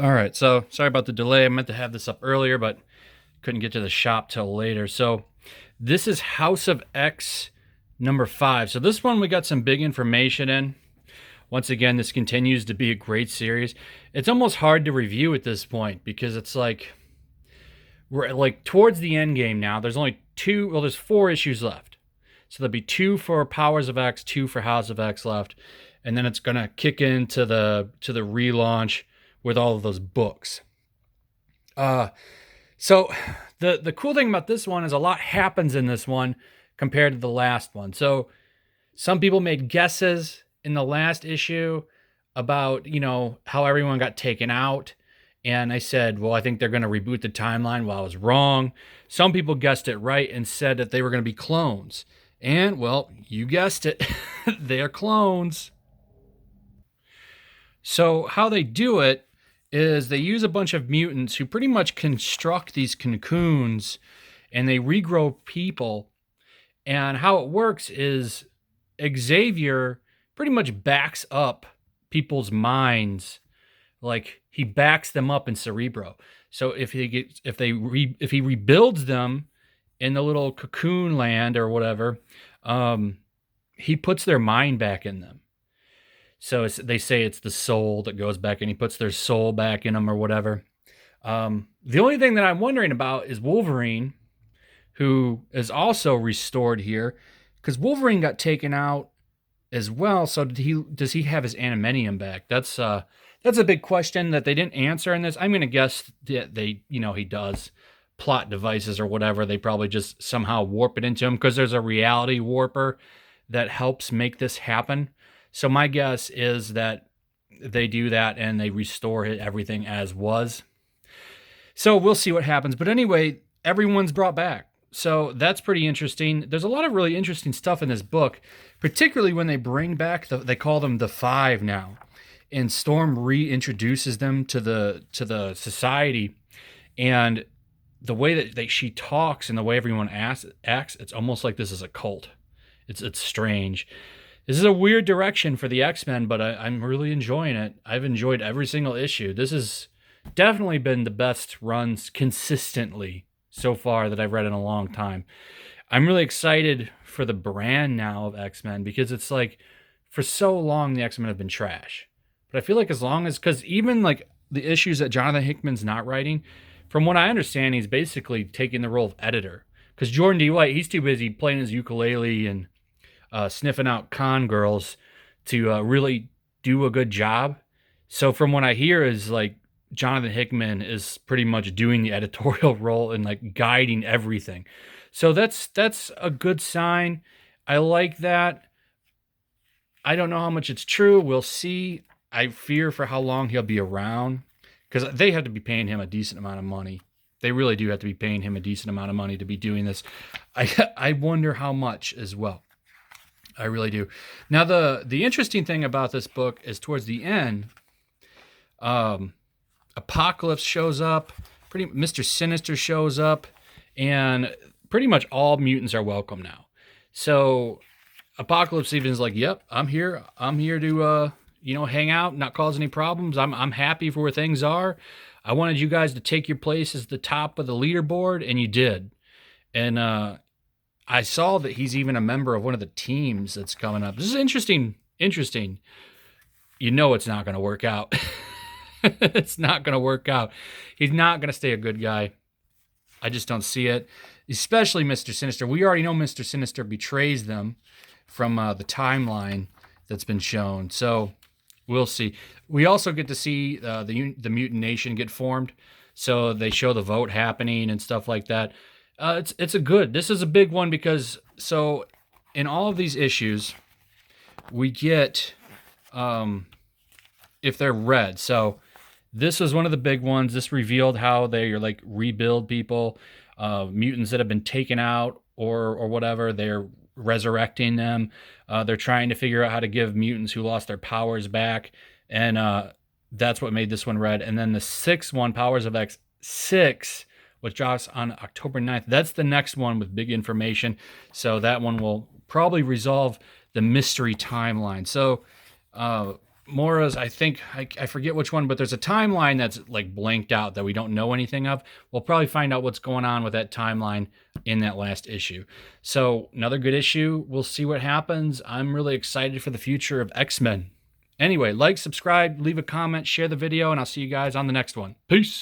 All right, so sorry about the delay. I meant to have this up earlier, but couldn't get to the shop till later. So this is House of X number 5. So this one we got some big information in. Once again, this continues to be a great series. It's almost hard to review at this point because it's like we're like towards the end game now. There's only two, well, there's 4 issues left. So there'll be 2 for Powers of X, 2 for House of X left, and then it's gonna kick into the relaunch with all of those books. So the cool thing about this one is a lot happens in this one compared to the last one. So some people made guesses in the last issue about, how everyone got taken out. And I said, well, I think they're going to reboot the timeline. Well, I was wrong. Some people guessed it right and said that they were going to be clones. And, well, you guessed it. They're clones. So how they do it is they use a bunch of mutants who pretty much construct these cocoons and they regrow people. And how it works is Xavier pretty much backs up people's minds. Like he backs them up in Cerebro. So if he rebuilds them in the little cocoon land or whatever, he puts their mind back in them. So they say it's the soul that goes back, and he puts their soul back in them or whatever. The only thing that I'm wondering about is Wolverine, who is also restored here, because Wolverine got taken out as well. So does he have his animenium back? That's a big question that they didn't answer in this. I'm going to guess that he does. Plot devices or whatever, they probably just somehow warp it into him because there's a reality warper that helps make this happen. So my guess is that they do that and they restore everything as was. So we'll see what happens. But anyway, everyone's brought back. So that's pretty interesting. There's a lot of really interesting stuff in this book, particularly when they bring back they call them the 5 now. And Storm reintroduces them to the society. And the way that she talks and the way everyone acts, it's almost like this is a cult. It's strange. This is a weird direction for the Xmen, but I'm really enjoying it. I've enjoyed every single issue. This has definitely been the best runs consistently so far that I've read in a long time. I'm really excited for the brand now of Xmen because it's like for so long the Xmen have been trash. But I feel like because even like the issues that Jonathan Hickman's not writing, from what I understand, he's basically taking the role of editor. Because Jordan D. White, he's too busy playing his ukulele and sniffing out con girls to really do a good job. So from what I hear is like Jonathan Hickman is pretty much doing the editorial role and like guiding everything. So that's a good sign. I like that. I don't know how much it's true. We'll see. I fear for how long he'll be around because they have to be paying him a decent amount of money. They really do have to be paying him a decent amount of money to be doing this. I wonder how much as well. I really do. Now, the interesting thing about this book is towards the end, Apocalypse shows up, Mr. Sinister shows up, and pretty much all mutants are welcome now. So Apocalypse even is like, yep, I'm here to hang out, not cause any problems. I'm happy for where things are. I wanted you guys to take your place as the top of the leaderboard, and you did. And I saw that he's even a member of one of the teams that's coming up. This is interesting. You know it's not going to work out. It's not going to work out. He's not going to stay a good guy. I just don't see it. Especially Mr. Sinister. We already know Mr. Sinister betrays them from the timeline that's been shown. So we'll see. We also get to see the Mutant Nation get formed. So they show the vote happening and stuff like that. This is a big one because so in all of these issues we get if they're red. So this was one of the big ones. This revealed how they are like rebuild people, mutants that have been taken out or whatever. They're resurrecting them. They're trying to figure out how to give mutants who lost their powers back, and that's what made this one red. And then the 6th one, Powers of X 6. Which drops on October 9th. That's the next one with big information. So that one will probably resolve the mystery timeline. So Mora's, I think, I forget which one, but there's a timeline that's like blanked out that we don't know anything of. We'll probably find out what's going on with that timeline in that last issue. So another good issue. We'll see what happens. I'm really excited for the future of X-Men. Anyway, like, subscribe, leave a comment, share the video, and I'll see you guys on the next one. Peace.